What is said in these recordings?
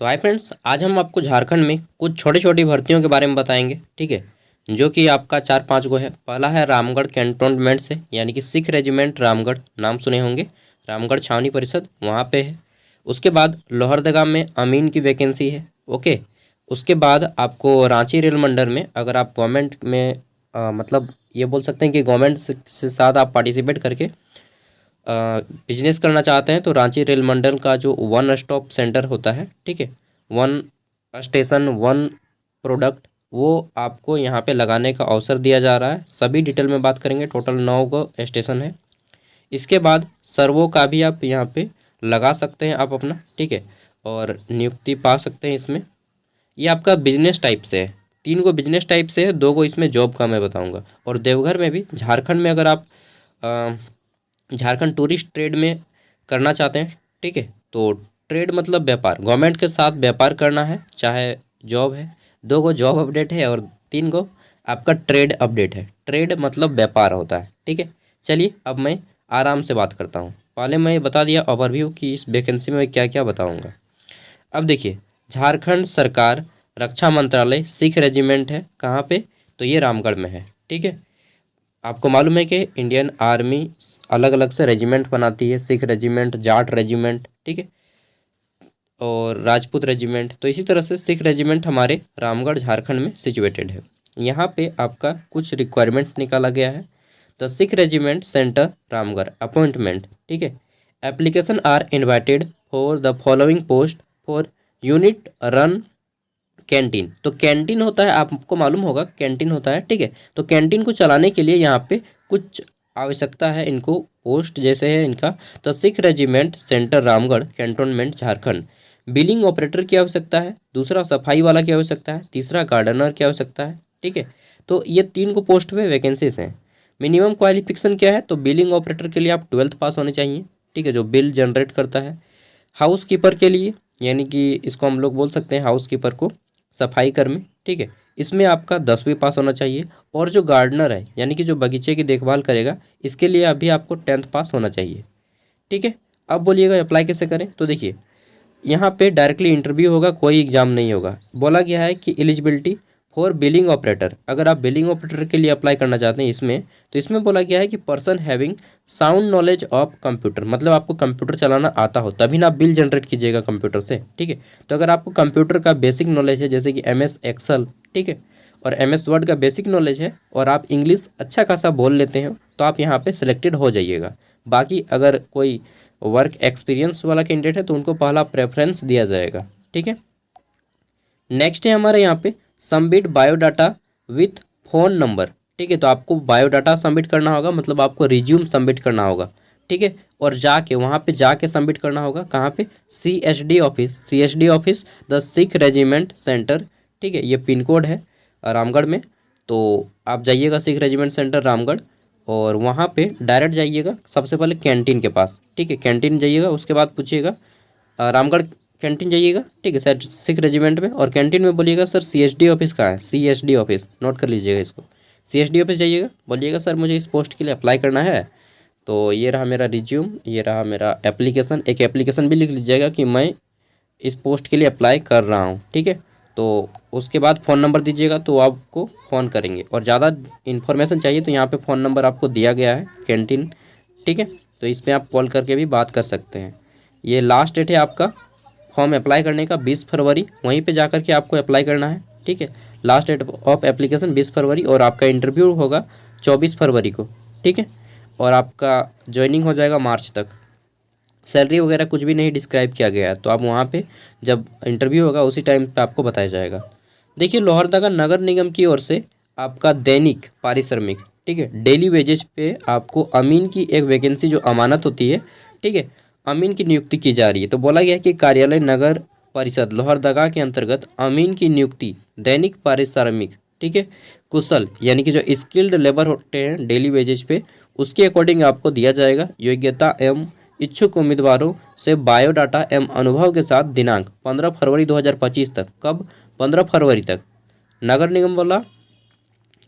तो hi friends, आज हम आपको झारखंड में कुछ छोटी छोटी भर्तियों के बारे में बताएंगे। ठीक है, जो कि आपका 4-5 गो है। पहला है रामगढ़ कैंटोनमेंट से, यानी कि सिख रेजिमेंट रामगढ़, नाम सुने होंगे। रामगढ़ छावनी परिषद वहाँ पे है। उसके बाद लोहरदगा में अमीन की वैकेंसी है। ओके, उसके बाद आपको रांची रेल मंडल में, अगर आप गवर्नमेंट में मतलब ये बोल सकते हैं कि गवर्नमेंट से साथ आप पार्टिसिपेट करके बिजनेस करना चाहते हैं, तो रांची रेल मंडल का जो वन स्टॉप सेंटर होता है, ठीक है, वन स्टेशन वन प्रोडक्ट, वो आपको यहाँ पे लगाने का अवसर दिया जा रहा है। सभी डिटेल में बात करेंगे। टोटल 9 गो स्टेशन है। इसके बाद सर्वो का भी आप यहाँ पे लगा सकते हैं आप अपना, ठीक है, और नियुक्ति पा सकते हैं इसमें। ये आपका बिजनेस टाइप से है। 3 गो बिजनेस टाइप से है, 2 गो इसमें जॉब का मैं बताऊँगा। और देवघर में भी, झारखंड में अगर आप झारखंड टूरिस्ट ट्रेड में करना चाहते हैं, ठीक है, तो ट्रेड मतलब व्यापार, गवर्नमेंट के साथ व्यापार करना है, चाहे जॉब है। 2 गो जॉब अपडेट है और 3 गो आपका ट्रेड अपडेट है। ट्रेड मतलब व्यापार होता है, ठीक है। चलिए अब मैं आराम से बात करता हूँ। पहले मैं बता दिया ओवरव्यू कि इस वैकेंसी में मैं क्या क्या बताऊँगा। अब देखिए, झारखंड सरकार रक्षा मंत्रालय सिख रेजिमेंट है कहाँ पे, तो ये रामगढ़ में है, ठीक है। आपको मालूम है कि इंडियन आर्मी अलग अलग से रेजिमेंट बनाती है, सिख रेजिमेंट, जाट रेजिमेंट, ठीक है, और राजपूत रेजिमेंट। तो इसी तरह से सिख रेजिमेंट हमारे रामगढ़ झारखंड में सिचुएटेड है। यहाँ पे आपका कुछ रिक्वायरमेंट निकाला गया है। The Sikh regiment centre Ramgarh appointment, ठीक है। Application are invited for the following post for unit run canteen. तो कैंटीन होता है, आपको मालूम होगा कैंटीन होता है, ठीक है। तो कैंटीन को चलाने के लिए यहाँ पे कुछ आवश्यकता है इनको, पोस्ट जैसे है इनका। तो Sikh regiment centre Ramgarh cantonment Jharkhand. Billing operator की आवश्यकता है, दूसरा सफाई वाला की आवश्यकता है, तीसरा गार्डनर की आवश्यकता है, ठीक है। तो ये 3 को पोस्ट पे वैकेंसीज हैं। मिनिमम क्वालिफिकेशन क्या है, तो बिलिंग ऑपरेटर के लिए आप 12th पास होने चाहिए, ठीक है, जो बिल जनरेट करता है। हाउस कीपर के लिए, यानी कि इसको हम लोग बोल सकते हैं हाउस कीपर को, सफाई कर्मी, ठीक है, इसमें आपका 10वीं पास होना चाहिए। और जो गार्डनर है, यानी कि जो बगीचे की देखभाल करेगा, इसके लिए अभी आपको 10th पास होना चाहिए, ठीक है। अब बोलिएगा अप्लाई कैसे करें, तो देखिए यहाँ पे डायरेक्टली इंटरव्यू होगा, कोई एग्जाम नहीं होगा। बोला गया है कि एलिजिबिलिटी फॉर बिलिंग ऑपरेटर, अगर आप बिलिंग ऑपरेटर के लिए अप्लाई करना चाहते हैं इसमें, तो इसमें बोला गया है कि person having sound knowledge of computer, मतलब आपको कंप्यूटर चलाना आता हो, तभी ना आप बिल जनरेट कीजिएगा कंप्यूटर से, ठीक है। तो अगर आपको कंप्यूटर का बेसिक नॉलेज है, जैसे कि MS एक्सेल, ठीक है, और MS वर्ड का बेसिक नॉलेज है, और आप इंग्लिश अच्छा खासा बोल लेते हैं, तो आप यहाँ पे सिलेक्टेड हो जाइएगा। बाकी अगर कोई वर्क एक्सपीरियंस वाला कैंडिडेट है तो उनको पहला प्रेफरेंस दिया जाएगा, ठीक है। नेक्स्ट है हमारे यहाँ पे submit biodata with phone number, ठीक है। तो आपको बायोडाटा सबमिट करना होगा, मतलब आपको रिज्यूम सबमिट करना होगा, ठीक है। और जाके वहाँ पे जाके सबमिट करना होगा, कहाँ पे, CSD office the Sikh regiment centre, ठीक है। ये पिन कोड है रामगढ़ में। तो आप जाइएगा सिख रेजिमेंट सेंटर रामगढ़, और वहाँ पे डायरेक्ट जाइएगा सबसे पहले कैंटीन के पास, ठीक है। कैंटीन जाइएगा, उसके बाद पूछिएगा रामगढ़ कैंटीन जाइएगा, ठीक है सर, सिख रेजिमेंट में। और कैंटीन में बोलिएगा सर CSD ऑफिस कहाँ है, CSD ऑफिस, नोट कर लीजिएगा इसको। CSD ऑफिस जाइएगा, बोलिएगा सर मुझे इस पोस्ट के लिए अप्लाई करना है, तो ये रहा मेरा रिज्यूम, ये रहा मेरा एप्लीकेशन। एक एप्लीकेशन भी लिख लीजिएगा कि मैं इस पोस्ट के लिए अप्लाई कर रहा हूँ, ठीक है। तो उसके बाद फ़ोन नंबर दीजिएगा, तो आपको फ़ोन करेंगे। और ज़्यादा इन्फॉर्मेशन चाहिए तो यहाँ पे फ़ोन नंबर आपको दिया गया है कैंटीन, ठीक है। तो इस पर आप कॉल करके भी बात कर सकते हैं। ये लास्ट डेट है आपका फॉर्म अप्लाई करने का, 20 फरवरी, वहीं पे जाकर के आपको अप्लाई करना है, ठीक है। लास्ट डेट ऑफ एप्लीकेशन 20 फरवरी, और आपका इंटरव्यू होगा 24 फरवरी को, ठीक है। और आपका ज्वाइनिंग हो जाएगा मार्च तक। सैलरी वगैरह कुछ भी नहीं डिस्क्राइब किया गया है, तो आप वहाँ पे जब इंटरव्यू होगा उसी टाइम पे आपको बताया जाएगा। देखिए, लोहरदगा नगर निगम की ओर से आपका दैनिक पारिश्रमिक, ठीक है, डेली वेजेस पे आपको अमीन की एक वैकेंसी जो अमानत होती है, ठीक है, अमीन की नियुक्ति की जा रही है। तो बोला गया है कि कार्यालय नगर परिषद लोहरदगा के अंतर्गत अमीन की नियुक्ति दैनिक पारिश्रमिक, ठीक है, कुशल, यानी कि जो स्किल्ड लेबर होते हैं डेली वेजेस पे, उसके अकॉर्डिंग आपको दिया जाएगा। योग्यता एवं इच्छुक उम्मीदवारों से बायोडाटा एवं अनुभव के साथ दिनांक 15 फरवरी 2025 तक। कब, 15 फरवरी तक। नगर निगम वाला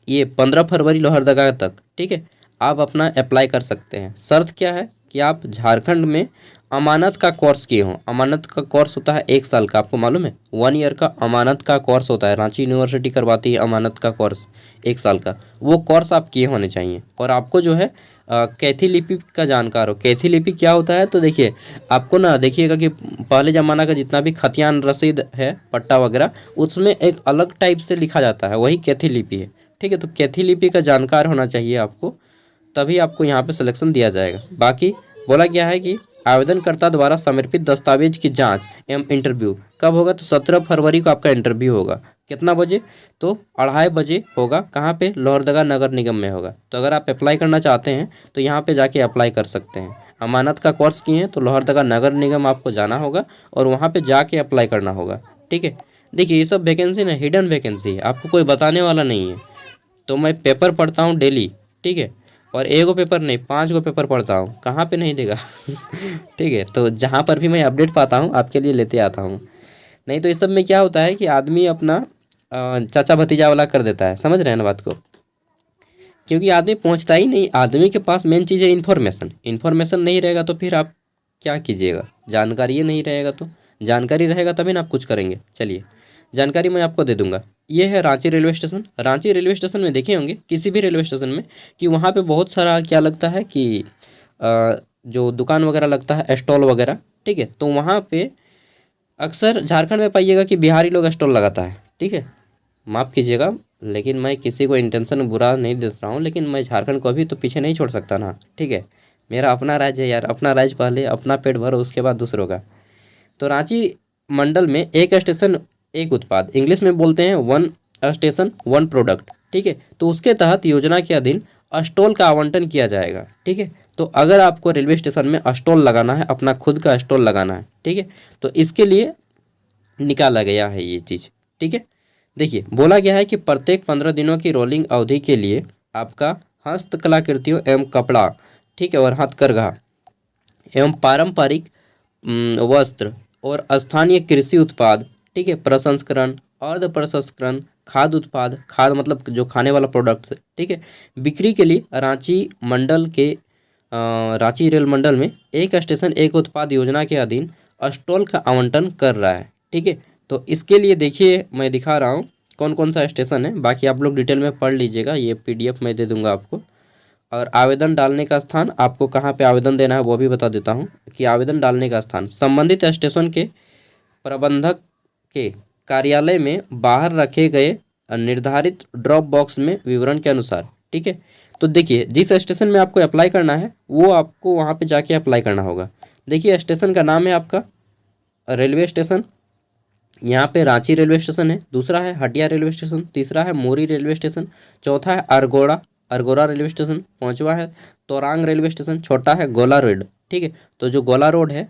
ये 15 फरवरी लोहरदगा तक, ठीक है, आप अपना अप्लाई कर सकते हैं। शर्त क्या है कि आप झारखंड में अमानत का कोर्स किए हों। अमानत का कोर्स होता है 1 साल का, आपको मालूम है 1 ईयर का अमानत का कोर्स होता है। रांची यूनिवर्सिटी करवाती है अमानत का कोर्स 1 साल का, वो कोर्स आप किए होने चाहिए। और आपको जो है कैथी लिपि का जानकार हो। कैथी लिपि क्या होता है, तो देखिए आपको ना, देखिएगा कि पहले ज़माना का जितना भी खतियान रसीद है, पट्टा वगैरह, उसमें एक अलग टाइप से लिखा जाता है, वही कैथी लिपि है। ठीक है, तो कैथी लिपि का जानकार होना चाहिए आपको, तभी आपको यहाँ पे सिलेक्शन दिया जाएगा। बाकी बोला गया है कि आवेदनकर्ता द्वारा समर्पित दस्तावेज की जांच एवं इंटरव्यू कब होगा, तो 17 फरवरी को आपका इंटरव्यू होगा। कितना बजे, तो 2:30 बजे होगा। कहाँ पे, लोहरदगा नगर निगम में होगा। तो अगर आप अप्लाई करना चाहते हैं तो यहाँ पे जाके अप्लाई कर सकते हैं। अमानत का कोर्स किए हैं तो लोहरदगा नगर निगम आपको जाना होगा और वहाँ पे जाके अप्लाई करना होगा। ठीक है, देखिए ये सब वैकेंसी ना हिडन वैकेंसी है, आपको कोई बताने वाला नहीं है। तो मैं पेपर पढ़ता हूँ डेली, ठीक है, और 1 पेपर नहीं 5 पेपर पढ़ता हूँ, कहाँ पे नहीं देगा। ठीक है, तो जहाँ पर भी मैं अपडेट पाता हूँ आपके लिए लेते आता हूँ। नहीं तो इस सब में क्या होता है कि आदमी अपना चाचा भतीजा वाला कर देता है, समझ रहे हैं ना बात को, क्योंकि आदमी पहुँचता ही नहीं। आदमी के पास मेन चीज़ है इन्फॉर्मेशन। इन्फॉर्मेशन नहीं रहेगा तो फिर आप क्या कीजिएगा, जानकारी नहीं रहेगा तो, जानकारी रहेगा तभी ना आप कुछ करेंगे। चलिए जानकारी मैं आपको दे दूंगा। ये है Ranchi railway station. Ranchi railway station में देखे होंगे किसी भी रेलवे स्टेशन में कि वहाँ पे बहुत सारा क्या लगता है कि जो दुकान वगैरह लगता है, स्टॉल वगैरह। ठीक है, तो वहाँ पे अक्सर झारखंड में पाइएगा कि बिहारी लोग स्टॉल लगाता है। ठीक है, माफ़ कीजिएगा, लेकिन मैं किसी को इंटेंशन बुरा नहीं दे रहा हूँ, लेकिन मैं झारखंड को अभी तो पीछे नहीं छोड़ सकता ना। ठीक है, मेरा अपना राज्य है यार, अपना राज्य पहले, अपना पेट भरो उसके बाद दूसरों का। तो रांची मंडल में एक स्टेशन एक उत्पाद, इंग्लिश में बोलते हैं 1 स्टेशन 1 प्रोडक्ट। ठीक है, तो उसके तहत योजना के अधीन स्टॉल का आवंटन किया जाएगा। ठीक है, तो अगर आपको रेलवे स्टेशन में स्टॉल लगाना है, अपना खुद का स्टॉल लगाना है, ठीक है, तो इसके लिए निकाला गया है ये चीज़। ठीक है, देखिए बोला गया है कि प्रत्येक 15 दिनों की रोलिंग अवधि के लिए आपका हस्तकलाकृतियों एवं कपड़ा, ठीक है, और हथकरघा एवं पारंपरिक वस्त्र और स्थानीय कृषि उत्पाद, ठीक है, प्रसंस्करण, अर्ध प्रसंस्करण, खाद्य उत्पाद, खाद्य मतलब जो खाने वाला प्रोडक्ट्स, ठीक है, बिक्री के लिए रांची मंडल के रांची रेल मंडल में एक स्टेशन एक उत्पाद योजना के अधीन स्टॉल का आवंटन कर रहा है। ठीक है, तो इसके लिए देखिए मैं दिखा रहा हूँ कौन कौन सा स्टेशन है, बाकी आप लोग डिटेल में पढ़ लीजिएगा, ये PDF मैं दे दूंगा आपको। और आवेदन डालने का स्थान, आपको कहाँ पे आवेदन देना है वो भी बता देता हूँ कि आवेदन डालने का स्थान संबंधित स्टेशन के प्रबंधक के कार्यालय में बाहर रखे गए निर्धारित ड्रॉप बॉक्स में विवरण के अनुसार। ठीक है, तो देखिए जिस स्टेशन में आपको अप्लाई करना है वो आपको वहाँ पे जाके अप्लाई करना होगा। देखिए स्टेशन का नाम है आपका रेलवे स्टेशन, यहाँ पे रांची रेलवे स्टेशन है, दूसरा है हटिया रेलवे स्टेशन, तीसरा है मोरी रेलवे स्टेशन, चौथा है अरगोड़ा रेलवे स्टेशन, पांचवा है तोरांग रेलवे स्टेशन, छोटा है गोला रोड। ठीक है, तो जो गोला रोड है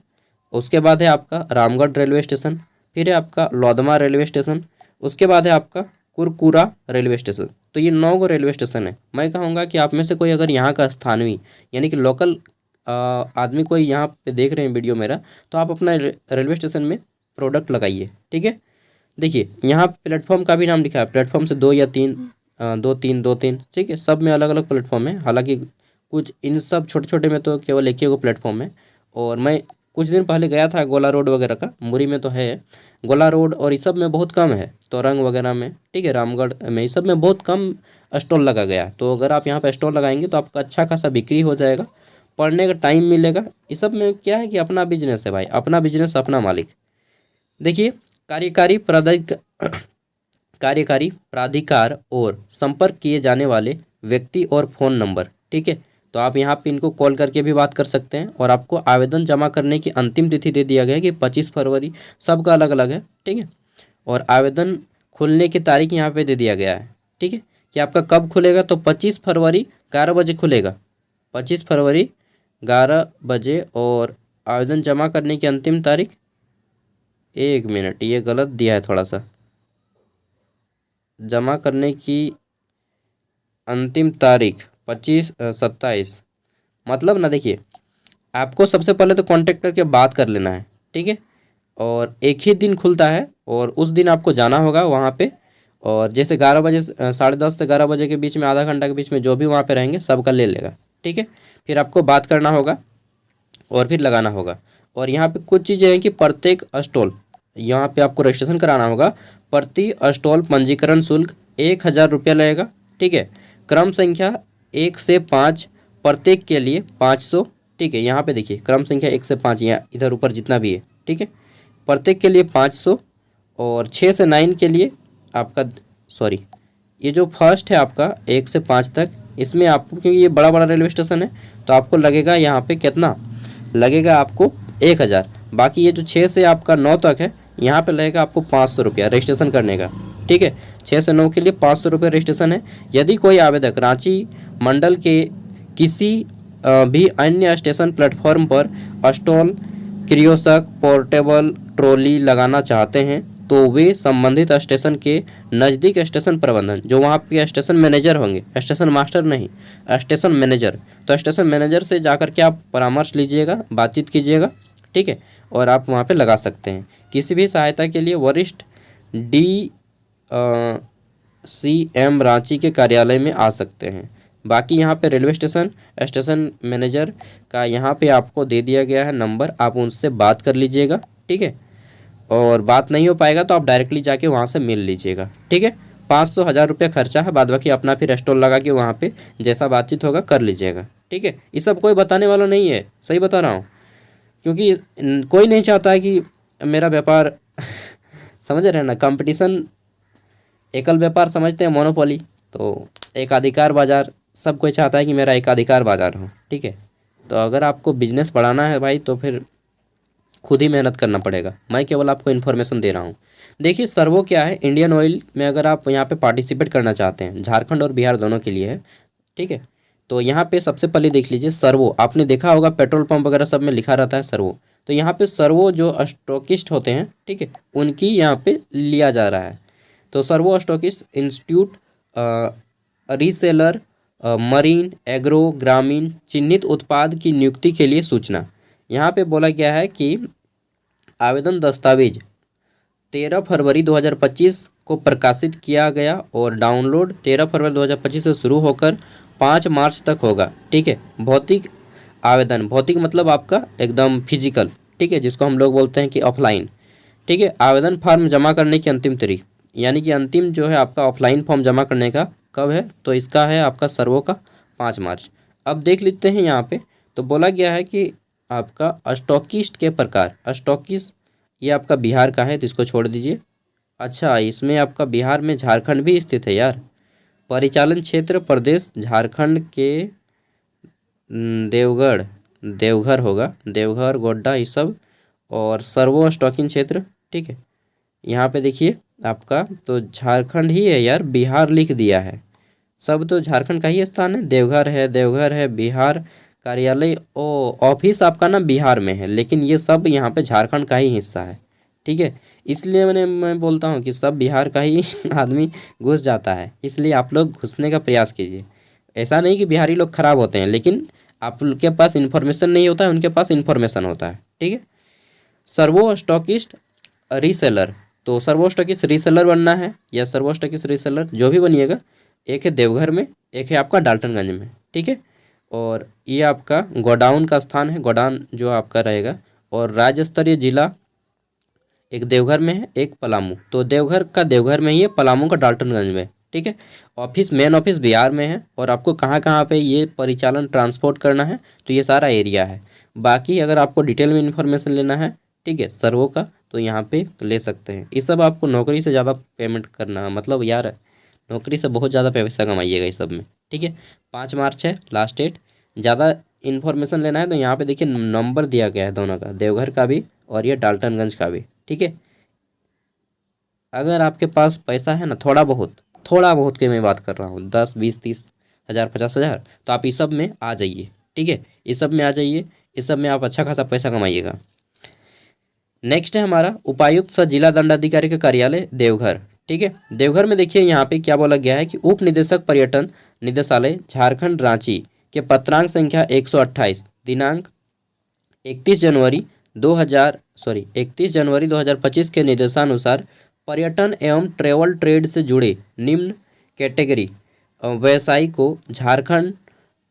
उसके बाद है आपका रामगढ़ रेलवे स्टेशन, फिर है आपका लौदमा रेलवे स्टेशन, उसके बाद है आपका कुरकुरा रेलवे स्टेशन। तो ये 9 गो रेलवे स्टेशन है। मैं कहूँगा कि आप में से कोई अगर यहाँ का स्थानीय यानी कि लोकल आदमी कोई यहाँ पे देख रहे हैं वीडियो मेरा, तो आप अपना रेलवे स्टेशन में प्रोडक्ट लगाइए। ठीक है, देखिए यहाँ प्लेटफॉर्म का भी नाम लिखा है, प्लेटफॉर्म से 2 या 3, 2-3 ठीक है, सब में अलग अलग प्लेटफॉर्म है। हालांकि कुछ इन सब छोटे छोटे में तो केवल एक ही को प्लेटफॉर्म है। और मैं कुछ दिन पहले गया था गोला रोड वगैरह का, मुरी में तो है गोला रोड, और इस सब में बहुत कम है, तोरंग वगैरह में, ठीक है, रामगढ़ में, इस सब में बहुत कम स्टॉल लगा गया। तो अगर आप यहाँ पर स्टॉल लगाएंगे तो आपका अच्छा खासा बिक्री हो जाएगा, पढ़ने का टाइम मिलेगा। इस सब में क्या है कि अपना बिजनेस है भाई, अपना बिजनेस अपना मालिक। देखिए कार्यकारी प्राधिकार और संपर्क किए जाने वाले व्यक्ति और फ़ोन नंबर। ठीक है, तो आप यहाँ पे इनको कॉल करके भी बात कर सकते हैं। और आपको आवेदन जमा करने की अंतिम तिथि दे दिया गया है कि 25 फरवरी, सबका अलग अलग है। ठीक है, और आवेदन खुलने की तारीख यहाँ पे दे दिया गया है। ठीक है, कि आपका कब खुलेगा, तो 25 फरवरी 11 बजे खुलेगा, 25 फरवरी 11 बजे। और आवेदन जमा करने की अंतिम तारीख, 1 मिनट ये गलत दिया है थोड़ा सा, जमा करने की अंतिम तारीख 27 मतलब ना, देखिए आपको सबसे पहले तो कांटेक्ट करके बात कर लेना है। ठीक है, और एक ही दिन खुलता है और उस दिन आपको जाना होगा वहाँ पे। और जैसे 11 बजे 10:30 से 11 बजे के बीच में, आधा घंटा के बीच में जो भी वहाँ पे रहेंगे सबका ले लेगा। ठीक है, फिर आपको बात करना होगा और फिर लगाना होगा। और यहाँ पे कुछ चीज़ें हैं कि प्रत्येक स्टॉल, यहाँ पे आपको रजिस्ट्रेशन कराना होगा। प्रति स्टॉल पंजीकरण शुल्क 1,000 रुपया लगेगा, ठीक है। क्रम संख्या 1 से 5, प्रत्येक के लिए 500, ठीक है। यहाँ पे देखिए क्रम संख्या 1 से 5, यहाँ इधर ऊपर जितना भी है, ठीक है, प्रत्येक के लिए 500। और 6 से 9 के लिए आपका, सॉरी, ये जो फर्स्ट है आपका 1 से 5 तक, इसमें आपको, क्योंकि ये बड़ा बड़ा रेलवे स्टेशन है, तो आपको लगेगा यहाँ पे कितना लगेगा, आपको 1,000। बाकी ये जो 6 से 9 तक है, यहाँ पे लगेगा आपको 500 रुपया रजिस्ट्रेशन करने का, ठीक है। 6 से 9 के लिए 500 रुपये रजिस्ट्रेशन है। यदि कोई आवेदक रांची मंडल के किसी भी अन्य स्टेशन प्लेटफॉर्म पर स्टॉल, कियोस्क, पोर्टेबल ट्रॉली लगाना चाहते हैं तो वे संबंधित स्टेशन के नज़दीक स्टेशन प्रबंधन, जो वहाँ पे स्टेशन मैनेजर होंगे, स्टेशन मास्टर नहीं, स्टेशन मैनेजर, तो स्टेशन मैनेजर से जाकर के आप परामर्श लीजिएगा, बातचीत कीजिएगा, ठीक है, और आप वहाँ पे लगा सकते हैं। किसी भी सहायता के लिए वरिष्ठ DCM रांची के कार्यालय में आ सकते हैं। बाकी यहाँ पे रेलवे स्टेशन स्टेशन मैनेजर का यहाँ पे आपको दे दिया गया है नंबर, आप उनसे बात कर लीजिएगा, ठीक है। और बात नहीं हो पाएगा तो आप डायरेक्टली जाके वहाँ से मिल लीजिएगा, ठीक है। 500-1,000 रुपया खर्चा है, बाद बाकी अपना फिर स्टॉल लगा के वहाँ पे जैसा बातचीत होगा कर लीजिएगा, ठीक है। ये सब कोई बताने वाला नहीं है, सही बता रहा हूँ, क्योंकि कोई नहीं चाहता है कि मेरा व्यापार समझ रहे हैं ना, कंपटीशन एकल व्यापार समझते हैं, मोनोपोली, तो एकाधिकार बाजार, सब कोई चाहता है कि मेरा एकाधिकार बाजार हो, ठीक है। तो अगर आपको बिजनेस बढ़ाना है भाई, तो फिर खुद ही मेहनत करना पड़ेगा। मैं केवल आपको इन्फॉर्मेशन दे रहा हूँ। देखिए सर्वो क्या है, इंडियन ऑयल में अगर आप यहाँ पे पार्टिसिपेट करना चाहते हैं, झारखंड और बिहार दोनों के लिए है, ठीक है। तो यहाँ पे सबसे पहले देख लीजिए सर्वो, आपने देखा होगा पेट्रोल पंप वगैरह सब में लिखा रहता है सर्वो, तो यहाँ पे सर्वो जो स्टॉकिस्ट होते हैं, ठीक है, उनकी यहाँ पे लिया जा रहा है। तो servo stockist institute, reseller, marine, agro, ग्रामीण चिन्हित उत्पाद की नियुक्ति के लिए सूचना। यहाँ पे बोला गया है कि आवेदन दस्तावेज 13 फरवरी 2025 को प्रकाशित किया गया और डाउनलोड 13 फरवरी 2025 से शुरू होकर 5 मार्च तक होगा, ठीक है। भौतिक आवेदन, भौतिक मतलब आपका एकदम फिजिकल, ठीक है, जिसको हम लोग बोलते हैं कि ऑफलाइन, ठीक है। आवेदन फॉर्म जमा करने की अंतिम तारीख, यानी कि अंतिम जो है आपका ऑफलाइन फॉर्म जमा करने का कब है, तो इसका है आपका सर्वो का 5 मार्च। अब देख लेते हैं यहाँ पे, तो बोला गया है कि आपका स्टॉकिस्ट के प्रकार, स्टॉकिस्ट ये आपका बिहार का है, तो इसको छोड़ दीजिए। अच्छा, इसमें आपका बिहार में झारखंड भी स्थित है यार। परिचालन क्षेत्र प्रदेश झारखंड के देवघर होगा, देवघर, गोड्डा, ये सब, और सर्वो स्टॉकिंग क्षेत्र, ठीक है। यहाँ पे देखिए आपका तो झारखंड ही है यार, बिहार लिख दिया है, सब तो झारखंड का ही स्थान है। देवघर है, बिहार कार्यालय, ओ ऑफिस आपका ना बिहार में है, लेकिन ये सब यहाँ पे झारखंड का ही हिस्सा है, ठीक है। इसलिए मैं बोलता हूँ कि सब बिहार का ही आदमी घुस जाता है, इसलिए आप लोग घुसने का प्रयास कीजिए। ऐसा नहीं कि बिहारी लोग खराब होते हैं, लेकिन आपके पास इन्फॉर्मेशन नहीं होता है, उनके पास इन्फॉर्मेशन होता है, ठीक है। सर्वो स्टॉकिस्ट रीसेलर, तो सर्वो स्टॉकिस्ट रीसेलर बनना है या सर्वो स्टॉकिस्ट रीसेलर जो भी बनिएगा, एक है देवघर में, एक है आपका डाल्टनगंज में, ठीक है। और ये आपका गोडाउन का स्थान है, गोडाउन जो आपका रहेगा। और राज्य स्तरीय जिला एक देवघर में है, एक पलामू, तो देवघर में ही है, पलामू का डाल्टनगंज में, ठीक है। ऑफिस, मेन ऑफिस बिहार में है। और आपको कहाँ कहाँ पे ये परिचालन ट्रांसपोर्ट करना है, तो ये सारा एरिया है। बाकी अगर आपको डिटेल में इन्फॉर्मेशन लेना है, ठीक है, सर्वो का, तो यहाँ पे ले सकते हैं। ये सब आपको नौकरी से ज़्यादा पेमेंट करना, मतलब यार नौकरी से बहुत ज़्यादा पैसा कमाइएगा इस सब में, ठीक है। 5 मार्च है लास्ट डेट। ज़्यादा इन्फॉर्मेशन लेना है तो यहाँ पे देखिए नंबर दिया गया है दोनों का, देवघर का भी और ये डाल्टनगंज का भी, ठीक है। अगर आपके पास पैसा है ना, थोड़ा बहुत की मैं बात कर रहा हूँ, 10, 20, 30 हज़ार, 50 हज़ार, तो आप इस सब में आ जाइए, ठीक है। इस सब में आ जाइए, इस सब में आप अच्छा खासा पैसा कमाइएगा। नेक्स्ट है हमारा उपायुक्त सह जिला दंडाधिकारी का कार्यालय देवघर, ठीक है। देवघर में देखिए यहाँ पे क्या बोला गया है कि उप निदेशक पर्यटन निदेशालय झारखंड रांची के पत्रांक संख्या 128 दिनांक 31 जनवरी 2025 के निर्देशानुसार पर्यटन एवं ट्रेवल ट्रेड से जुड़े निम्न कैटेगरी व्यवसायी को Jharkhand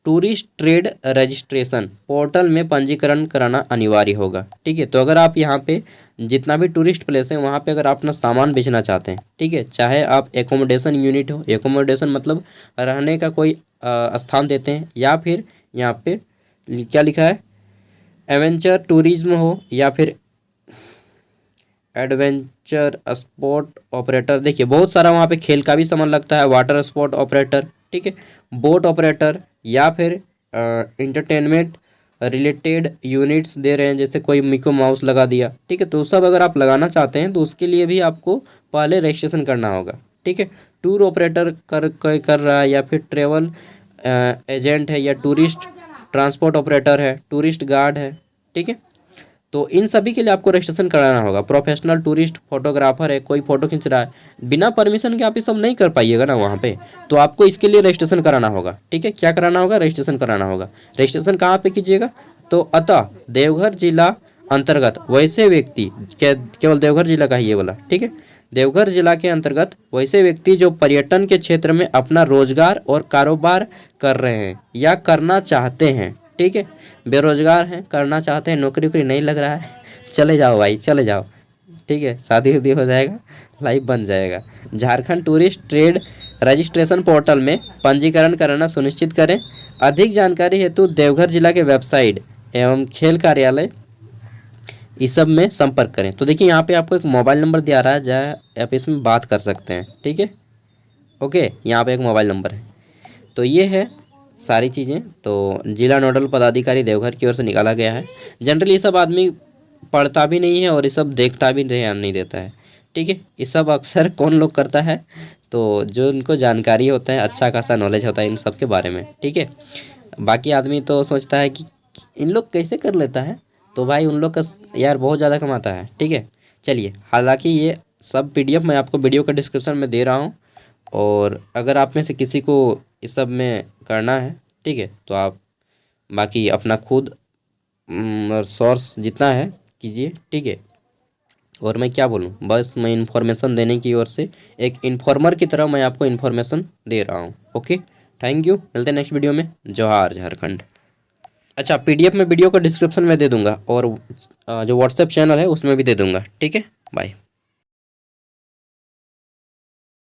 tourist trade registration portal में पंजीकरण कराना अनिवार्य होगा। ठीक है, तो अगर आप यहाँ पे जितना भी टूरिस्ट प्लेस है वहाँ पे अगर आप अपना सामान बेचना चाहते हैं, ठीक है, चाहे आप एकोमोडेशन यूनिट हो, एकोमोडेशन मतलब रहने का कोई स्थान देते हैं, या फिर यहाँ पे क्या लिखा है एडवेंचर टूरिज्म हो, या फिर एडवेंचर स्पोर्ट ऑपरेटर, देखिए बहुत सारा वहाँ पे खेल का भी सामान लगता है, वाटर स्पोर्ट ऑपरेटर, ठीक है, बोट ऑपरेटर, या फिर इंटरटेनमेंट रिलेटेड यूनिट्स दे रहे हैं, जैसे कोई मिको माउस लगा दिया। ठीक है, तो सब अगर आप लगाना चाहते हैं तो उसके लिए भी आपको पहले रजिस्ट्रेशन करना होगा। ठीक है, टूर ऑपरेटर कर रहा है, या फिर ट्रेवल एजेंट है, या टूरिस्ट ट्रांसपोर्ट ऑपरेटर है, टूरिस्ट गार्ड है। ठीक है, तो इन सभी के लिए आपको रजिस्ट्रेशन कराना होगा। प्रोफेशनल टूरिस्ट फोटोग्राफर है, कोई फ़ोटो खींच रहा है, बिना परमिशन के आप ये सब नहीं कर पाइएगा ना वहाँ पे, तो आपको इसके लिए रजिस्ट्रेशन कराना होगा। ठीक है, क्या कराना होगा? रजिस्ट्रेशन कराना होगा। रजिस्ट्रेशन कहाँ पे कीजिएगा? तो अतः देवघर जिला अंतर्गत वैसे व्यक्ति, केवल देवघर जिला का ही ये बोला, ठीक है, देवघर जिला के अंतर्गत वैसे व्यक्ति जो पर्यटन के क्षेत्र में अपना रोजगार और कारोबार कर रहे हैं या करना चाहते हैं। ठीक है, बेरोजगार हैं, करना चाहते हैं, नौकरी वोकरी नहीं लग रहा है, चले जाओ भाई, चले जाओ। ठीक है, शादी उदी हो जाएगा, लाइफ बन जाएगा। Jharkhand tourist trade registration portal में पंजीकरण कराना सुनिश्चित करें। अधिक जानकारी हेतु देवघर जिला के वेबसाइट एवं खेल कार्यालय इस सब में संपर्क करें। तो देखिए यहाँ पे आपको एक मोबाइल नंबर दिया रहा है, जहाँ आप इसमें बात कर सकते हैं। ठीक है, ओके, यहाँ पे एक मोबाइल नंबर है। तो ये है सारी चीज़ें, तो जिला नोडल पदाधिकारी देवघर की ओर से निकाला गया है। जनरली ये सब आदमी पढ़ता भी नहीं है और ये सब देखता भी ध्यान नहीं देता है। ठीक है, ये सब अक्सर कौन लोग करता है? तो जो उनको जानकारी होता है, अच्छा खासा नॉलेज होता है इन सब के बारे में। ठीक है, बाकी आदमी तो सोचता है कि इन लोग कैसे कर लेता है, तो भाई उन लोग का यार बहुत ज़्यादा कमाता है। ठीक है, चलिए, हालांकि ये सब PDF मैं आपको वीडियो का डिस्क्रिप्शन में दे रहा हूँ, और अगर आप में से किसी को इस सब में करना है, ठीक है, तो आप बाकी अपना खुद सोर्स जितना है कीजिए। ठीक है, और मैं क्या बोलूँ, बस मैं इन्फॉर्मेशन देने की ओर से एक इन्फॉर्मर की तरह मैं आपको इन्फॉर्मेशन दे रहा हूँ। ओके, थैंक यू, मिलते हैं नेक्स्ट वीडियो में। जोहार झारखंड। अच्छा, PDF में वीडियो को डिस्क्रिप्शन में दे दूँगा, और जो व्हाट्सएप चैनल है उसमें भी दे दूँगा। ठीक है, बाय।